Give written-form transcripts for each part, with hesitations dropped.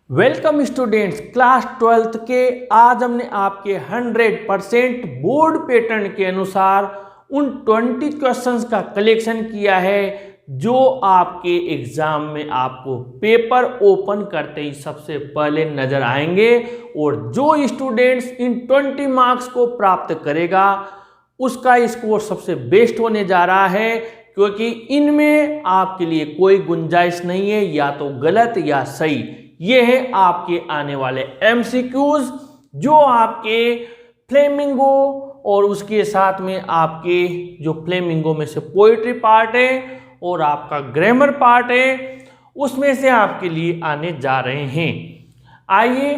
Welcome students, class 12th के आज हमने आपके 100% बोर्ड पैटर्न के अनुसार उन 20 क्वेश्चंस का कलेक्शन किया है जो आपके एग्जाम में आपको पेपर ओपन करते ही सबसे पहले नजर आएंगे। और जो स्टूडेंट्स इन 20 मार्क्स को प्राप्त करेगा उसका स्कोर सबसे बेस्ट होने जा रहा है, क्योंकि इनमें आपके लिए कोई गुंजाइश नहीं है या तो गलत या सही। ये है आपके आने वाले एमसीक्यूज जो आपके फ्लेमिंगो और उसके साथ में आपके जो फ्लेमिंगो में से पोइट्री पार्ट है और आपका ग्रामर पार्ट है उसमें से आपके लिए आने जा रहे हैं। आइए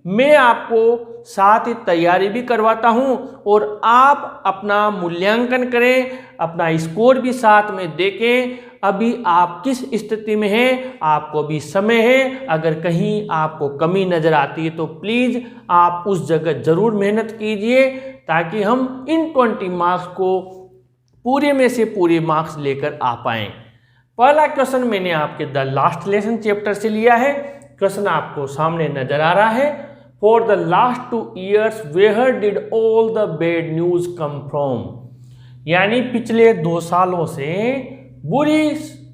मैं आपको साथ ही तैयारी भी करवाता हूं और आप अपना मूल्यांकन करें, अपना स्कोर भी साथ में देखें। अभी आप किस स्थिति में हैं, आपको भी समय है। अगर कहीं आपको कमी नजर आती है तो प्लीज आप उस जगह जरूर मेहनत कीजिए ताकि हम इन 20 मार्क्स को पूरे में से पूरे मार्क्स लेकर आ पाएं। पहला क्वेश्चन मैंने आपके द लास्ट लेसन चैप्टर से लिया है। क्वेश्चन आपको सामने नजर आ रहा है। For the last 2 years where did all the bad news come from, यानी पिछले 2 सालों से बुरी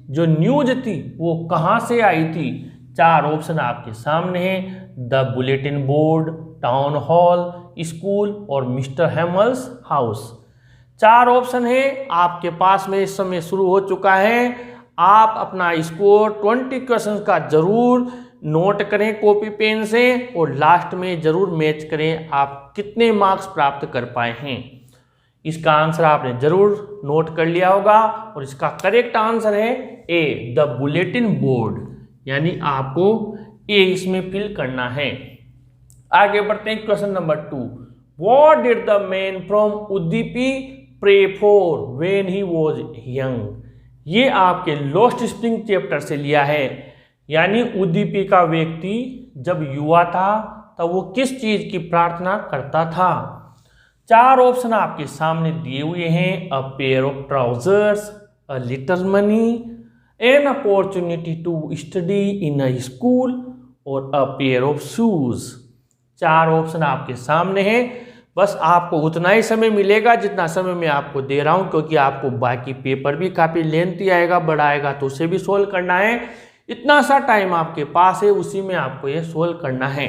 जो न्यूज थी वो कहां से आई थी। 4 ऑप्शन आपके सामने हैं, the bulletin board, town hall, school और मिस्टर हेमल्स हाउस। 4 ऑप्शन है आपके पास में इस समय शुरू हो चुका है। आप अपना स्कोर 20 क्वेश्चन का जरूर नोट करें कॉपी पेन से और लास्ट में जरूर मैच करें आप कितने मार्क्स प्राप्त कर पाए हैं। इसका आंसर आपने जरूर नोट कर लिया होगा और इसका करेक्ट आंसर है ए, द बुलेटिन बोर्ड, यानी आपको ए इसमें फिल करना है। आगे बढ़ते हैं question number 2। What did the man from Udupi pray for when he was young. ये आपके लॉस्ट स्प्रिंग चैप्टर से लिया है, यानी उद्दीपी का व्यक्ति जब युवा था तब वो किस चीज की प्रार्थना करता था। 4 ऑप्शन आपके सामने दिए हुए हैं, a pair of trousers, a little money, an opportunity to study in a school और a pair of shoes. 4 option आपके सामने हैं। बस आपको उतना ही समय मिलेगा जितना समय मैं आपको दे रहा हूं, क्योंकि आपको बाकी पेपर भी काफी लेंथी आएगा, बड़ा आएगा तो उसे भी सोल्व करना है। इतना सा टाइम आपके पास है, उसी में आपको ये सोल्व करना है।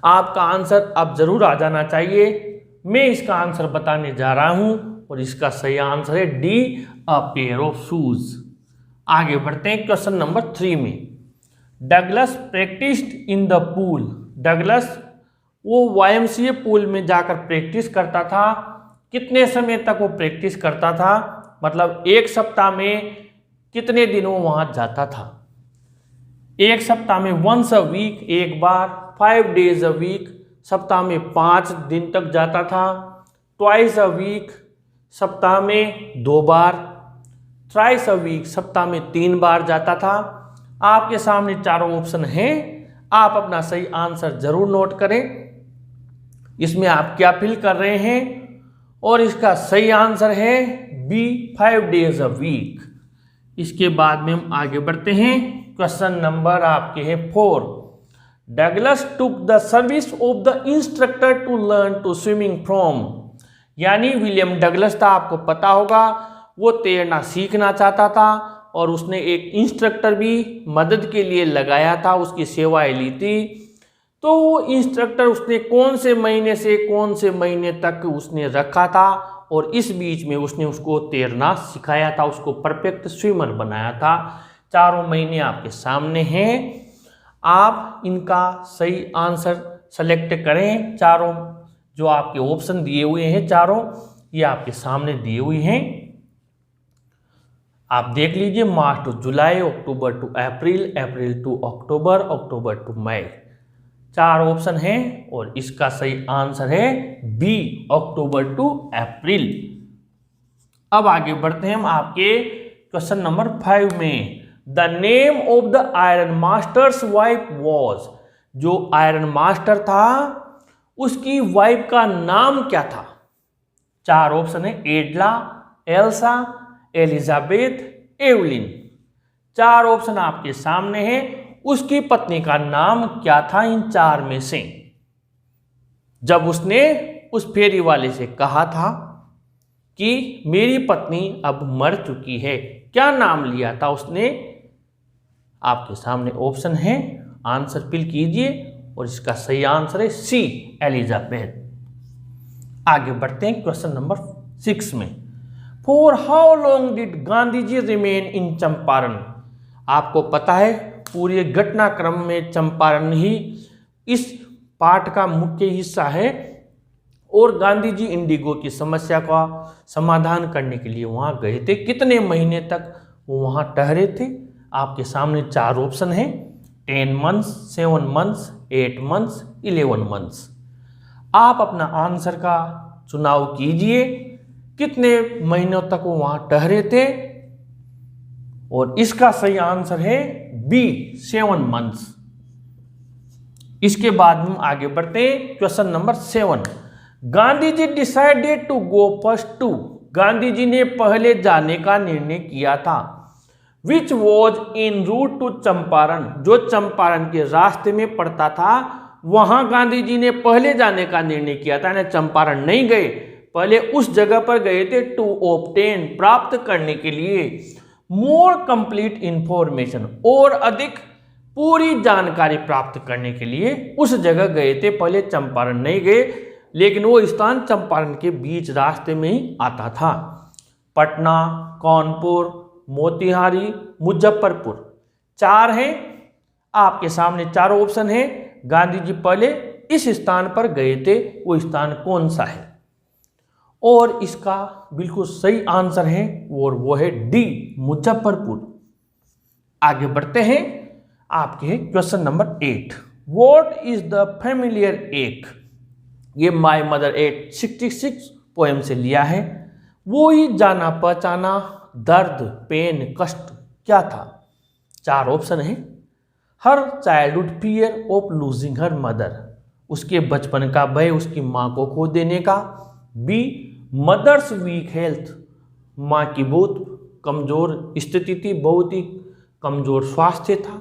आपका आंसर अब जरूर आ जाना चाहिए। मैं इसका आंसर बताने जा रहा हूं और इसका सही आंसर है D, a pair of shoes. आगे बढ़ते हैं क्वेश्चन नंबर 3 में। Douglas practised in the pool. Douglas वो YMCA पूल में जाकर प्रैक्टिस करता था। कितने समय तक वो प्रैक्टिस करता था, मतलब एक सप्ताह में कितने दिन वो वहां जाता था। एक सप्ताह में वंस अ वीक, एक बार, 5 days अ वीक, सप्ताह में 5 दिन तक जाता था, ट्वाइस अ वीक, सप्ताह में 2 बार, थ्राइस अ वीक, सप्ताह में 3 बार जाता था। आपके सामने चारों ऑप्शन हैं, आप अपना सही आंसर जरूर नोट करें। इसमें आप क्या फिल कर रहे हैं, और इसका सही आंसर है बी, 5 days अ वीक। इसके बाद में हम आगे बढ़ते हैं। क्वेश्चन नंबर आपके हैं 4। Douglas took the service of the instructor to learn to swimming from, यानी विलियम डगलस था, आपको पता होगा, वो तैरना सीखना चाहता था और उसने एक इंस्ट्रक्टर भी मदद के लिए लगाया था, उसकी सेवाएं ली थी। तो वो इंस्ट्रक्टर उसने कौन से महीने से कौन से महीने तक उसने रखा था और इस बीच में उसने उसको तैरना सिखाया था, उसको परफेक्ट स्विमर बनाया था। 4 महीने आपके सामने हैं, आप इनका सही आंसर सेलेक्ट करें। चारों जो आपके ऑप्शन दिए हुए हैं, चारों ये आपके सामने दिए हुए हैं, आप देख लीजिए। March to July, October to April, April to October, October to May. 4 option हैं और इसका सही आंसर है बी, अक्टूबर टू अप्रैल। अब आगे बढ़ते हैं हम आपके क्वेश्चन नंबर 5 में। The name of the iron masters wife was, जो आयरन मास्टर था उसकी वाइफ का नाम क्या था। 4 ऑप्शन है, एडला, एल्सा, एलिजाबेथ, एवलिन। 4 ऑप्शन आपके सामने हैं उसकी पत्नी का नाम क्या था इन चार में से? जब उसने उस फेरी वाले से कहा था कि मेरी पत्नी अब मर चुकी है, क्या नाम लिया था उसने? आपके सामने ऑप्शन है, आंसर फिल कीजिए और इसका सही आंसर है सी, एलिजाबेथ। आगे बढ़ते हैं क्वेश्चन नंबर 6 में। For how long did Gandhi ji remain in Champaran? आपको पता है पूरे घटनाक्रम में चंपारण ही इस पाठ का मुख्य हिस्सा है और गांधी जी इंडिगो की समस्या का समाधान करने के लिए वहां गए थे। कितने महीने तक वो वहां ठहरे थे? आपके सामने चार ऑप्शन हैं, 10 मंथ्स, 7 मंथ्स, 8 मंथ्स, 11 मंथ्स। आप अपना आंसर का चुनाव कीजिए, कितने महीनों तक वो वहां ठहरे थे? और इसका सही आंसर है बी, 7 मंथ्स। इसके बाद हम आगे बढ़ते हैं question number 7। Gandhi ji decided to go first to? Gandhi ji ने पहले जाने का निर्णय किया था। Which was in route to Champaran? जो चंपारण के रास्ते में पड़ता था वहां गांधी जी ने पहले जाने का निर्णय किया था। ना चंपारण नहीं गए, पहले उस जगह पर गए थे टू ऑब्टेन, प्राप्त करने के लिए, मोर कंप्लीट इंफॉर्मेशन, और अधिक पूरी जानकारी प्राप्त करने के लिए उस जगह गए थे। पहले चंपारण नहीं गए, लेकिन वो स्थान चंपारण के बीच रास्ते में ही आता था। पटना, कानपुर, मोतिहारी, मुजफ्फरपुर, चार हैं आपके सामने, चारों ऑप्शन हैं। गांधी जी पहले इस स्थान पर गए थे, वो स्थान कौन सा है? और इसका बिल्कुल सही आंसर है और वो है डी, मुजफ्फरपुर। आगे बढ़ते हैं आपके question number 8। What is the familiar एक? ये माय मदर 866 पोएम से लिया है। वो ही जाना पहचाना दर्द, पेन, कष्ट क्या था? चार ऑप्शन है। हर childhood fear of losing her mother, उसके बचपन का भय उसकी माँ को खो देने का। बी, मदर्स वीक हेल्थ, माँ की बहुत कमजोर स्थिति थी, बहुत ही कमजोर स्वास्थ्य था।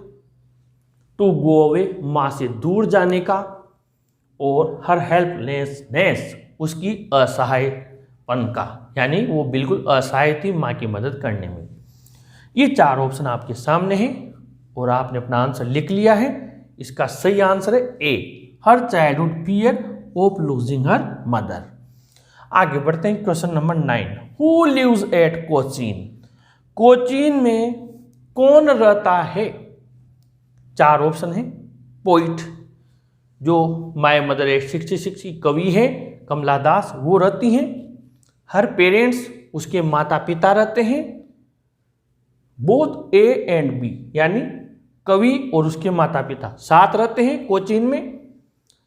टू गो अवे, माँ से दूर जाने का। और हर हेल्पलेसनेस, उसकी असहायपन का, यानी वो बिल्कुल असहाय थी माँ की मदद करने में। ये चार ऑप्शन आपके सामने हैं और आपने अपना आंसर लिख लिया है। इसका सही आंसर है A, her childhood fear of losing her mother. आगे बढ़ते हैं question number 9। Who lives at Cochin? Cochin में कौन रहता है? चार ऑप्शन है। पोइट, जो माय मदर 866 की कवि है कमला दास, वो रहती हैं। हर पेरेंट्स, उसके माता पिता रहते हैं। बोथ ए एंड बी, यानी कवि और उसके माता पिता साथ रहते हैं कोचीन में।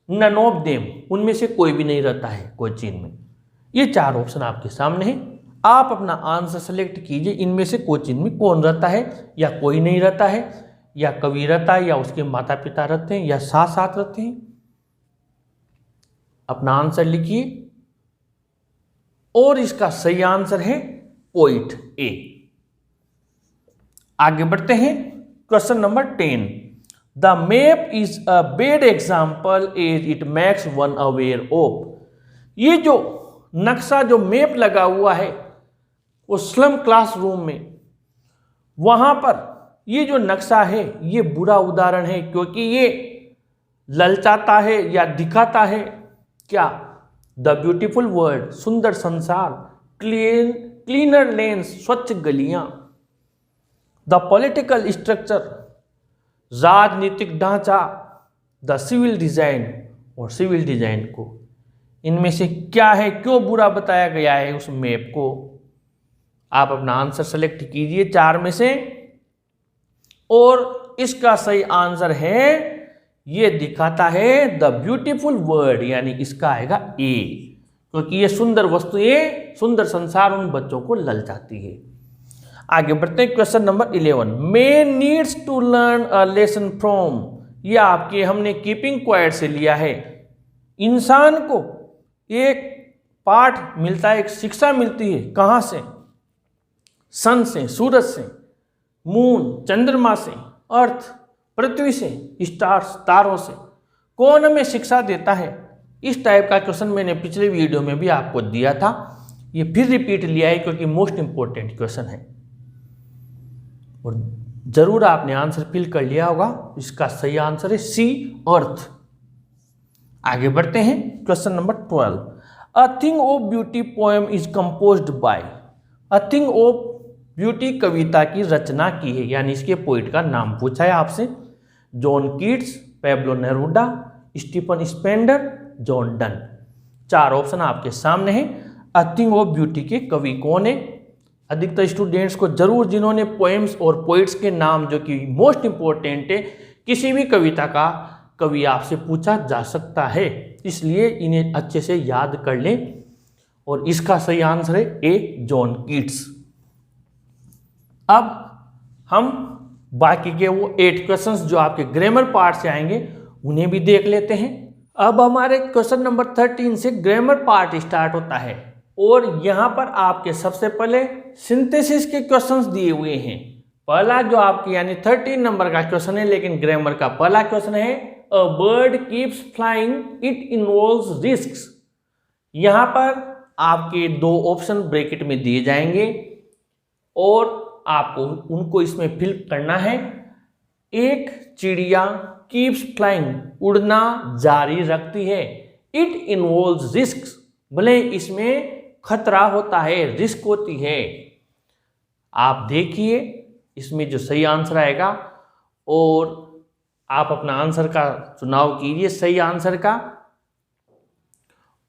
नन ऑफ देम, उनमें से कोई भी नहीं रहता है कोचीन में। ये चार ऑप्शन आपके सामने हैं, आप अपना आंसर सेलेक्ट कीजिए। इनमें से कोचीन में कौन रहता है, या कोई नहीं रहता है, या कवि रहता है, या उसके माता पिता रहते हैं, या साथ साथ रहते हैं। अपना आंसर लिखिए और इसका सही आंसर है पोइट, ए। आगे बढ़ते हैं question number 10। The map is a bad example as it makes one aware of. ये जो नक्शा, जो मैप लगा हुआ है वो स्लम क्लासरूम में, वहां पर ये जो नक्शा है ये बुरा उदाहरण है, क्योंकि ये ललचाता है या दिखाता है क्या? द ब्यूटीफुल वर्ल्ड, सुंदर संसार, क्लीनर लेन्स, स्वच्छ गलियां, द पॉलिटिकल स्ट्रक्चर, राजनीतिक ढांचा, द सिविल डिजाइन, और सिविल डिजाइन को। इनमें से क्या है, क्यों बुरा बताया गया है उस मैप को? आप अपना आंसर सेलेक्ट कीजिए चार में से, और इसका सही आंसर है, ये दिखाता है द ब्यूटीफुल वर्ल्ड, यानी इसका आएगा ए, क्योंकि ये सुंदर वस्तुएं, सुंदर संसार उन बच्चों को ललचाती है। आगे बढ़ते हैं question number 11। Man needs to learn a lesson from. ये आपके हमने कीपिंग क्वाइट से लिया है। इंसान को एक पाठ मिलता है, एक शिक्षा मिलती है, कहाँ से? सन से, सूरज से, मून, चंद्रमा से, अर्थ, पृथ्वी से, स्टार्स, तारों से कौन हमें शिक्षा देता है? इस टाइप का क्वेश्चन मैंने पिछले वीडियो में भी आपको दिया था, ये फिर रिपीट लिया है क्योंकि मोस्ट इंपॉर्टेंट क्वेश्चन है और जरूर आपने आंसर फिल कर लिया होगा। इसका सही आंसर है सी, अर्थ। आगे बढ़ते हैं, question number 12। A thing of beauty poem is composed by. A thing of beauty कविता की रचना की है, यानी इसके पोइट का नाम पूछा है आपसे। John Keats, Pablo Neruda, Stephen Spender, John Donne. 4 option आपके सामने हैं। अ थिंग ऑफ ब्यूटी के कवि कौन है? अधिकतर स्टूडेंट्स को जरूर, जिन्होंने पोएम्स और पोइट्स के नाम जो कि मोस्ट इंपॉर्टेंट है, किसी भी कविता का कवि आपसे पूछा जा सकता है, इसलिए इन्हें अच्छे से याद कर लें। और इसका सही आंसर है ए, जॉन कीट्स। अब हम बाकी के वो 8 क्वेश्चंस जो आपके ग्रामर पार्ट से आएंगे उन्हें भी देख लेते हैं। अब हमारे क्वेश्चन नंबर 13 से ग्रामर पार्ट स्टार्ट होता है और यहाँ पर आपके सबसे पहले सिंथेसिस के क्वेश्चंस दिए हुए हैं। पहला जो आपकी यानी 13 नंबर का क्वेश्चन है, लेकिन ग्रामर का पहला क्वेश्चन है a bird keeps flying it involves risks. यहाँ पर आपके 2 ऑप्शन ब्रैकेट में दिए जाएंगे और आपको उनको इसमें फिल करना है। एक चिड़िया कीप्स फ्लाइंग, उड़ना जारी रखती है। इट इन्वॉल्व्स रिस्क्स, भले इसमें खतरा होता है, रिस्क होती है। आप देखिए इसमें जो सही आंसर आएगा और आप अपना आंसर का चुनाव कीजिए सही आंसर का।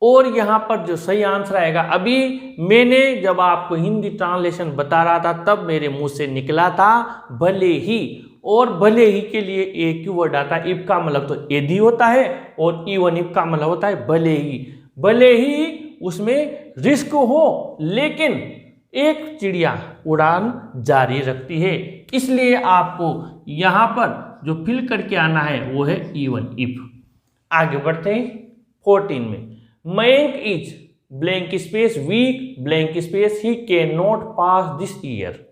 और यहाँ पर जो सही आंसर आएगा, अभी मैंने जब आपको हिंदी ट्रांसलेशन बता रहा था तब मेरे मुंह से निकला था भले ही, और भले ही के लिए एक ही वर्ड आता है। इफ का मतलब तो यदि होता है और इवन इफ का मतलब होता है भले ही। भले ही उसमें रिस्क हो, लेकिन एक चिड़िया उड़ान जारी रखती है, इसलिए आपको यहाँ पर जो फिल करके आना है वो है इवन इफ। आगे बढ़ते हैं 14 में। Mayank is blank space weak blank space he can not pass this year.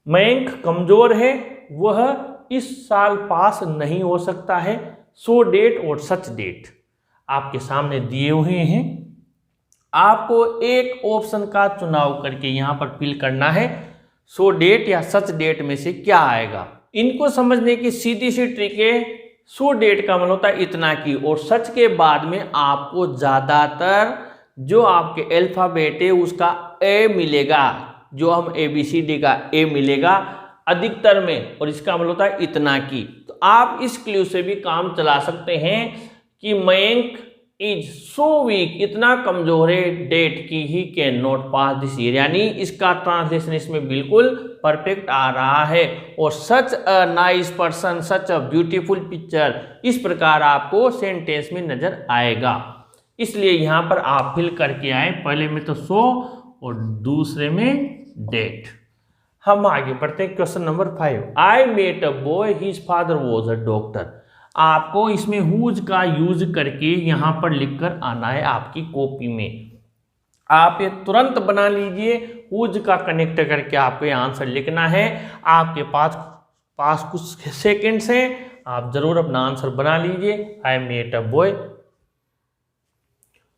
Mayank कमजोर है, वह इस साल पास नहीं हो सकता है। सो डेट और सच डेट आपके सामने दिए हुए हैं। आपको एक ऑप्शन का चुनाव करके यहां पर फिल करना है। सो डेट या सच डेट में से क्या आएगा? इनको समझने की सीधी सी ट्रिक है। सो डेट का मतलब होता है इतना की, और सच के बाद में आपको ज्यादातर जो आपके अल्फाबेट है उसका ए मिलेगा, जो हम ABCD का ए मिलेगा अधिकतर में, और इसका मतलब होता है इतना की। तो आप इस क्लू से भी काम चला सकते हैं कि मयंक इज सो वीक, इतना कमजोर है, डेट की ही can not pass this year, यानी इसका ट्रांसलेशन इसमें बिल्कुल परफेक्ट आ रहा है। और such a nice person, such a beautiful picture, इस प्रकार आपको सेंटेंस में नजर आएगा। इसलिए यहां पर आप फिल करके आए, पहले में तो सो और दूसरे में डेट। हम आगे बढ़ते हैं question number 5। I met a boy his father was a doctor. आपको इसमें हुज का यूज करके यहां पर लिखकर आना है आपकी कॉपी में। आप ये तुरंत बना लीजिए, हुज का कनेक्ट करके आपको ये आंसर लिखना है। आपके पास कुछ सेकंड्स हैं, आप जरूर अपना आंसर बना लीजिए। I met a boy.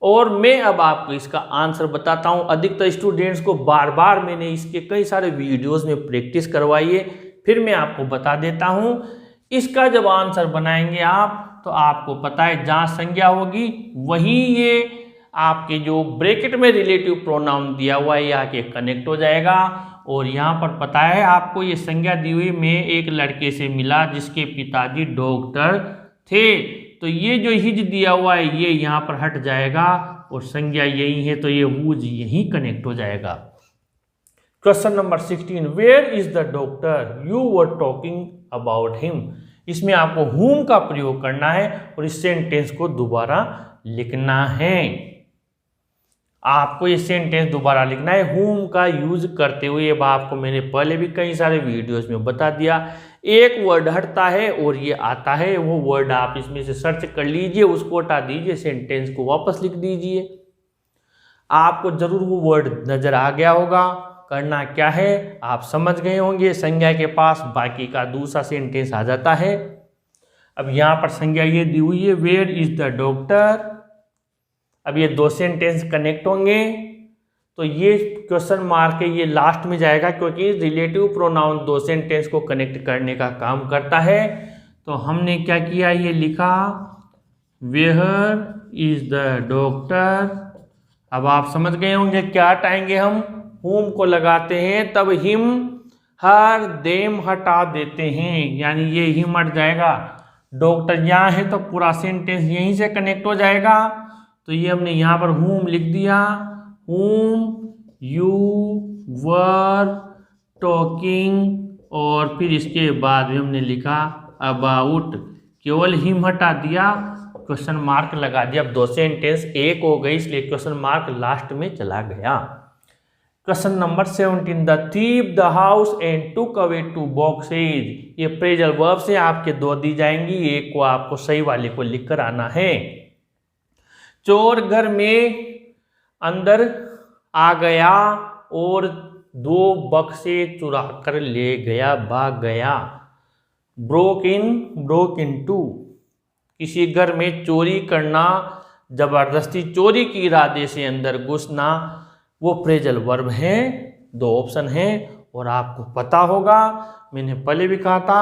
और मैं अब आपको इसका आंसर बताता हूं। अधिकतर स्टूडेंट्स को बार बार मैंने इसके कई सारे वीडियोस में प्रैक्टिस करवाई है, फिर मैं आपको बता देता हूं। इसका जब आंसर बनाएंगे आप, तो आपको पता है जहां संज्ञा होगी वहीं ये आपके जो ब्रैकेट में रिलेटिव प्रोनाउन दिया हुआ है आके कनेक्ट हो जाएगा। और यहाँ पर पता है आपको ये संज्ञा दी हुई, मैं एक लड़के से मिला जिसके पिताजी डॉक्टर थे, तो ये जो हिज दिया हुआ है ये यहाँ पर हट जाएगा और संज्ञा यही है, तो ये वूज यहीं कनेक्ट हो जाएगा। Question number 16। Where is the doctor you were talking about him. इसमें आपको whom का प्रयोग करना है और इस सेंटेंस को दोबारा लिखना है। आपको ये सेंटेंस दोबारा लिखना है whom का यूज करते हुए। अब आपको मैंने पहले भी कई सारे वीडियोस में बता दिया, एक वर्ड हटता है और ये आता है, वो वर्ड आप इसमें से सर्च कर लीजिए, उसको हटा दीजिए, सेंटेंस को वापस लिख दीजिए। आपको जरूर वो वर्ड नजर आ गया होगा। करना क्या है आप समझ गए होंगे। संज्ञा के पास बाकी का दूसरा सेंटेंस आ जाता है। अब यहाँ पर संज्ञा ये दी हुई है, वेयर इज द डॉक्टर। अब ये दो सेंटेंस कनेक्ट होंगे तो ये क्वेश्चन मार्क है, ये लास्ट में जाएगा क्योंकि रिलेटिव प्रोनाउन दो सेंटेंस को कनेक्ट करने का काम करता है। तो हमने क्या किया, ये लिखा वेयर इज द डॉक्टर। अब आप समझ गए होंगे क्या हटाएंगे हम, whom को लगाते हैं तब हिम हर देम हटा देते हैं, यानी ये हिम हट जाएगा। डॉक्टर यहाँ है तो पूरा सेंटेंस यहीं से कनेक्ट हो जाएगा। तो ये हमने यहाँ पर whom लिख दिया, whom you were talking, और फिर इसके बाद भी हमने लिखा about, केवल हिम हटा दिया, क्वेश्चन मार्क लगा दिया। अब दो सेंटेंस एक हो गई इसलिए क्वेश्चन मार्क लास्ट में चला गया। Question number 17, the thief the house and took away 2 boxes. ये प्रेजल वर्ब से आपके दो दी जाएंगी, एक को आपको सही वाले को लिखकर आना है। चोर घर में अंदर आ गया और 2 बक्से चुरा कर ले गया, भाग गया। ब्रोक इन टू, किसी घर में चोरी करना, जबरदस्ती चोरी की इरादे से अंदर घुसना, वो प्रेजल वर्ब है। 2 ऑप्शन हैं और आपको पता होगा, मैंने पहले भी कहा था,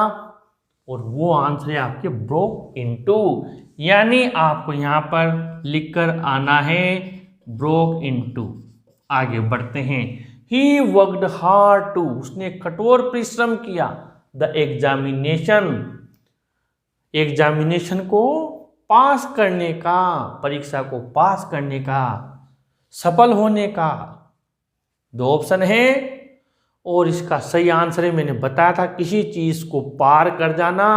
और वो आंसर है आपके ब्रोक इनटू, यानी आपको यहाँ पर लिखकर आना है ब्रोक इनटू। आगे बढ़ते हैं। ही वर्कड हार्ड टू, उसने कठोर परिश्रम किया। द एग्जामिनेशन को पास करने का, परीक्षा को पास करने का, सफल होने का। 2 ऑप्शन है और इसका सही आंसर है, मैंने बताया था, किसी चीज को पार कर जाना।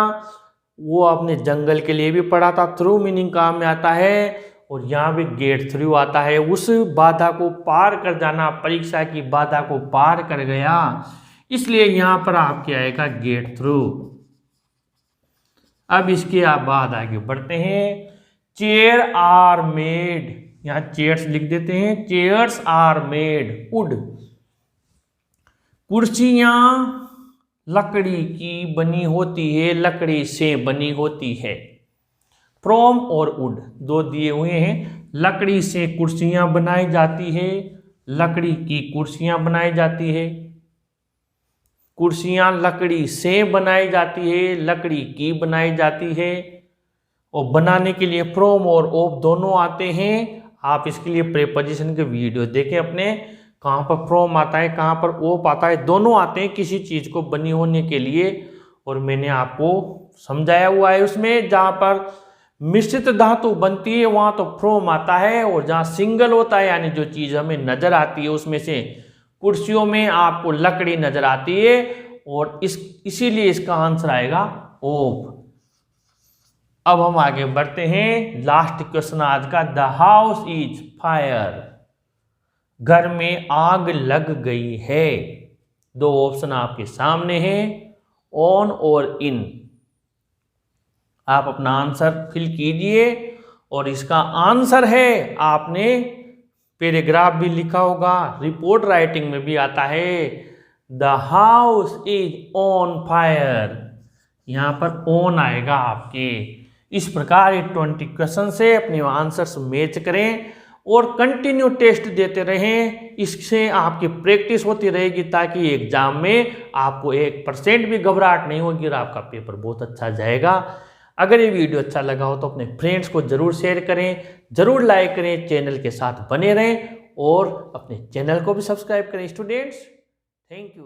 वो आपने जंगल के लिए भी पढ़ा था, थ्रू मीनिंग काम में आता है, और यहाँ भी गेट थ्रू आता है। उस बाधा को पार कर जाना, परीक्षा की बाधा को पार कर गया, इसलिए यहाँ पर आपके आएगा गेट थ्रू। अब इसके बाद आगे बढ़ते हैं। चेयर आर मेड, यहाँ चेयर्स लिख देते हैं, चेयर्स आर मेड वुड। कुर्सियां लकड़ी की बनी होती है, लकड़ी से बनी होती है। फ्रॉम और वुड 2 दिए हुए हैं। लकड़ी से कुर्सियां बनाई जाती है, लकड़ी की कुर्सियां बनाई जाती है। कुर्सियां लकड़ी से बनाई जाती है, लकड़ी की बनाई जाती है। और बनाने के लिए फ्रॉम और ऑफ दोनों आते हैं। आप इसके लिए प्रीपोजिशन के वीडियो देखें अपने, कहाँ पर फ्रॉम आता है, कहाँ पर ऑफ आता है, दोनों आते हैं किसी चीज़ को बनी होने के लिए। और मैंने आपको समझाया हुआ है उसमें, जहाँ पर मिश्रित धातु बनती है वहाँ तो फ्रॉम आता है, और जहाँ सिंगल होता है यानी जो चीज़ हमें नज़र आती है उसमें से, कुर्सियों में आपको लकड़ी नज़र आती है, और इसीलिए इसका आंसर आएगा ऑफ। अब हम आगे बढ़ते हैं। लास्ट क्वेश्चन आज का, द हाउस इज फायर, घर में आग लग गई है। 2 ऑप्शन आपके सामने हैं, ऑन और इन। आप अपना आंसर फिल कीजिए, और इसका आंसर है, आपने पैराग्राफ भी लिखा होगा, रिपोर्ट राइटिंग में भी आता है, the house is on fire. यहाँ पर ऑन आएगा आपके। इस प्रकार 20 क्वेश्चन से अपने आंसर्स मैच करें और कंटिन्यू टेस्ट देते रहें। इससे आपकी प्रैक्टिस होती रहेगी ताकि एग्जाम में आपको 1% भी घबराहट नहीं होगी और आपका पेपर बहुत अच्छा जाएगा। अगर ये वीडियो अच्छा लगा हो तो अपने फ्रेंड्स को जरूर शेयर करें, जरूर लाइक करें, चैनल के साथ बने रहें और अपने चैनल को भी सब्सक्राइब करें। Students, thank you.